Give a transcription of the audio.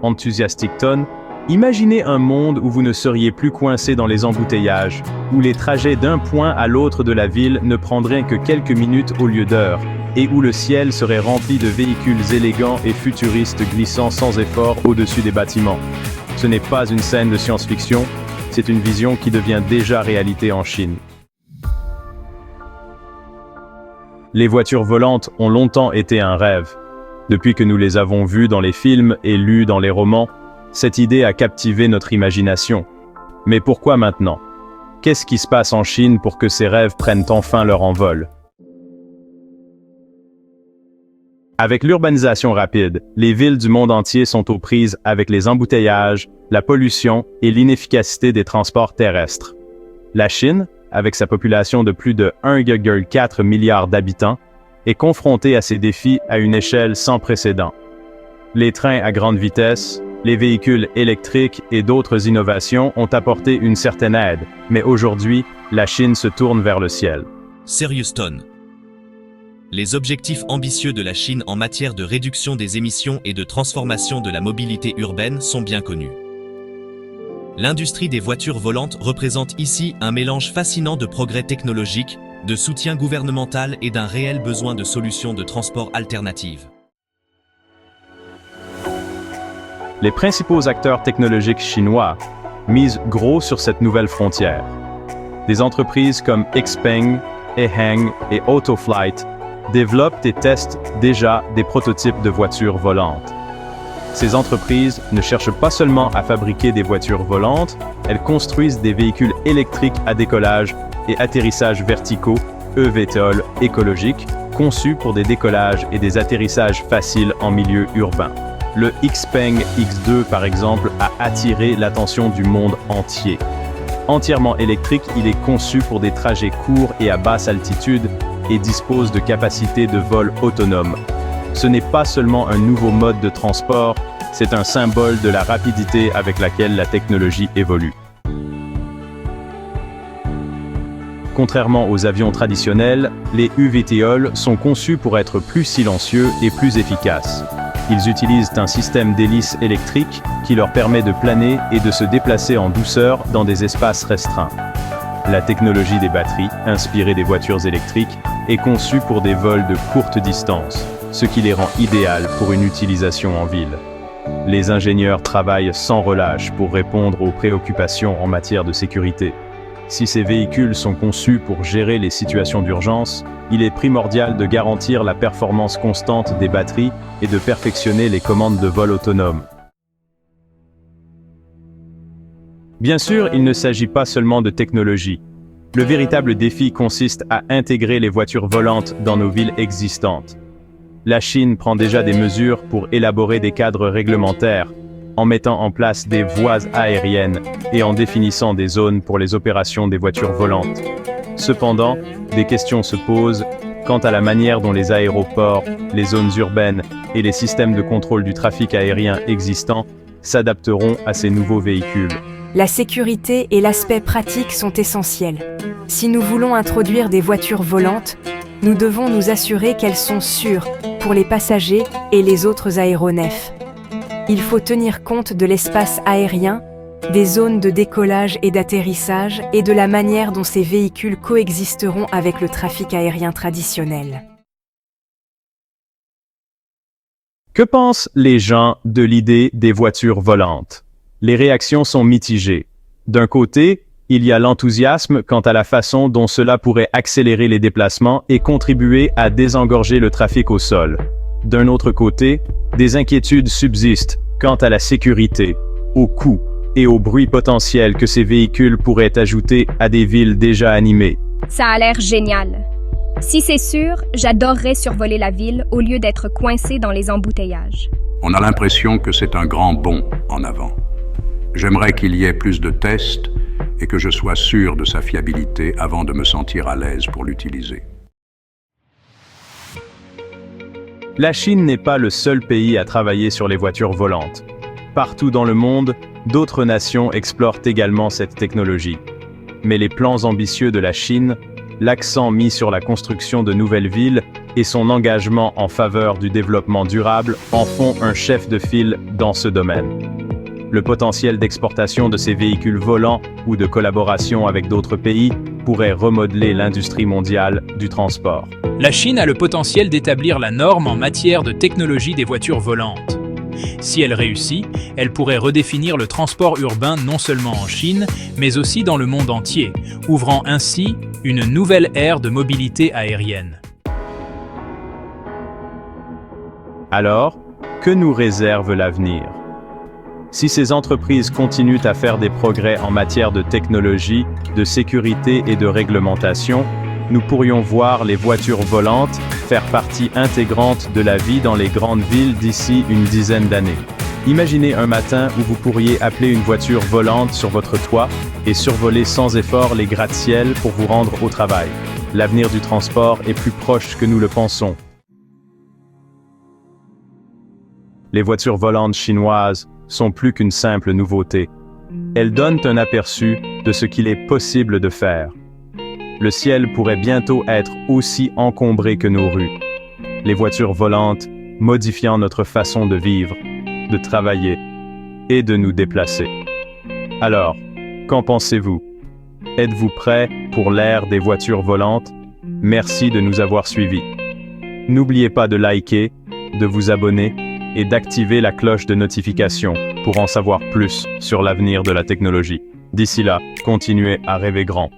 Enthusiastic Tone, imaginez un monde où vous ne seriez plus coincé dans les embouteillages, où les trajets d'un point à l'autre de la ville ne prendraient que quelques minutes au lieu d'heures, et où le ciel serait rempli de véhicules élégants et futuristes glissant sans effort au-dessus des bâtiments. Ce n'est pas une scène de science-fiction, c'est une vision qui devient déjà réalité en Chine. Les voitures volantes ont longtemps été un rêve. Depuis que nous les avons vues dans les films et lues dans les romans, cette idée a captivé notre imagination. Mais pourquoi maintenant? Qu'est-ce qui se passe en Chine pour que ces rêves prennent enfin leur envol? Avec l'urbanisation rapide, les villes du monde entier sont aux prises avec les embouteillages, la pollution et l'inefficacité des transports terrestres. La Chine, avec sa population de plus de 1,4 milliard d'habitants, est confrontée à ces défis à une échelle sans précédent. Les trains à grande vitesse, les véhicules électriques et d'autres innovations ont apporté une certaine aide, mais aujourd'hui, la Chine se tourne vers le ciel. Serious Tone. Les objectifs ambitieux de la Chine en matière de réduction des émissions et de transformation de la mobilité urbaine sont bien connus. L'industrie des voitures volantes représente ici un mélange fascinant de progrès technologiques, de soutien gouvernemental et d'un réel besoin de solutions de transport alternatives. Les principaux acteurs technologiques chinois misent gros sur cette nouvelle frontière. Des entreprises comme Xpeng, Ehang et Autoflight développent et testent déjà des prototypes de voitures volantes. Ces entreprises ne cherchent pas seulement à fabriquer des voitures volantes, elles construisent des véhicules électriques à décollage et atterrissage verticaux, eVTOL écologiques, conçus pour des décollages et des atterrissages faciles en milieu urbain. Le Xpeng X2, par exemple, a attiré l'attention du monde entier. Entièrement électrique, il est conçu pour des trajets courts et à basse altitude et dispose de capacités de vol autonomes. Ce n'est pas seulement un nouveau mode de transport, c'est un symbole de la rapidité avec laquelle la technologie évolue. Contrairement aux avions traditionnels, les eVTOL sont conçus pour être plus silencieux et plus efficaces. Ils utilisent un système d'hélices électriques qui leur permet de planer et de se déplacer en douceur dans des espaces restreints. La technologie des batteries, inspirée des voitures électriques, est conçue pour des vols de courte distance, ce qui les rend idéales pour une utilisation en ville. Les ingénieurs travaillent sans relâche pour répondre aux préoccupations en matière de sécurité. Si ces véhicules sont conçus pour gérer les situations d'urgence, il est primordial de garantir la performance constante des batteries et de perfectionner les commandes de vol autonomes. Bien sûr, il ne s'agit pas seulement de technologie. Le véritable défi consiste à intégrer les voitures volantes dans nos villes existantes. La Chine prend déjà des mesures pour élaborer des cadres réglementaires, en mettant en place des voies aériennes et en définissant des zones pour les opérations des voitures volantes. Cependant, des questions se posent quant à la manière dont les aéroports, les zones urbaines et les systèmes de contrôle du trafic aérien existants s'adapteront à ces nouveaux véhicules. La sécurité et l'aspect pratique sont essentiels. Si nous voulons introduire des voitures volantes, nous devons nous assurer qu'elles sont sûres pour les passagers et les autres aéronefs. Il faut tenir compte de l'espace aérien, des zones de décollage et d'atterrissage et de la manière dont ces véhicules coexisteront avec le trafic aérien traditionnel. Que pensent les gens de l'idée des voitures volantes? Les réactions sont mitigées. D'un côté, il y a l'enthousiasme quant à la façon dont cela pourrait accélérer les déplacements et contribuer à désengorger le trafic au sol. D'un autre côté, des inquiétudes subsistent quant à la sécurité, au coût et au bruit potentiel que ces véhicules pourraient ajouter à des villes déjà animées. Ça a l'air génial. Si c'est sûr, j'adorerais survoler la ville au lieu d'être coincé dans les embouteillages. On a l'impression que c'est un grand bond en avant. J'aimerais qu'il y ait plus de tests et que je sois sûr de sa fiabilité avant de me sentir à l'aise pour l'utiliser. La Chine n'est pas le seul pays à travailler sur les voitures volantes. Partout dans le monde, d'autres nations explorent également cette technologie. Mais les plans ambitieux de la Chine, l'accent mis sur la construction de nouvelles villes et son engagement en faveur du développement durable en font un chef de file dans ce domaine. Le potentiel d'exportation de ces véhicules volants ou de collaboration avec d'autres pays pourrait remodeler l'industrie mondiale du transport. La Chine a le potentiel d'établir la norme en matière de technologie des voitures volantes. Si elle réussit, elle pourrait redéfinir le transport urbain non seulement en Chine, mais aussi dans le monde entier, ouvrant ainsi une nouvelle ère de mobilité aérienne. Alors, que nous réserve l'avenir? Si ces entreprises continuent à faire des progrès en matière de technologie, de sécurité et de réglementation, nous pourrions voir les voitures volantes faire partie intégrante de la vie dans les grandes villes d'ici une dizaine d'années. Imaginez un matin où vous pourriez appeler une voiture volante sur votre toit et survoler sans effort les gratte-ciel pour vous rendre au travail. L'avenir du transport est plus proche que nous le pensons. Les voitures volantes chinoises sont plus qu'une simple nouveauté. Elles donnent un aperçu de ce qu'il est possible de faire. Le ciel pourrait bientôt être aussi encombré que nos rues. Les voitures volantes modifiant notre façon de vivre, de travailler et de nous déplacer. Alors, qu'en pensez-vous? Êtes-vous prêts pour l'ère des voitures volantes? Merci de nous avoir suivis. N'oubliez pas de liker, de vous abonner et d'activer la cloche de notification pour en savoir plus sur l'avenir de la technologie. D'ici là, continuez à rêver grand.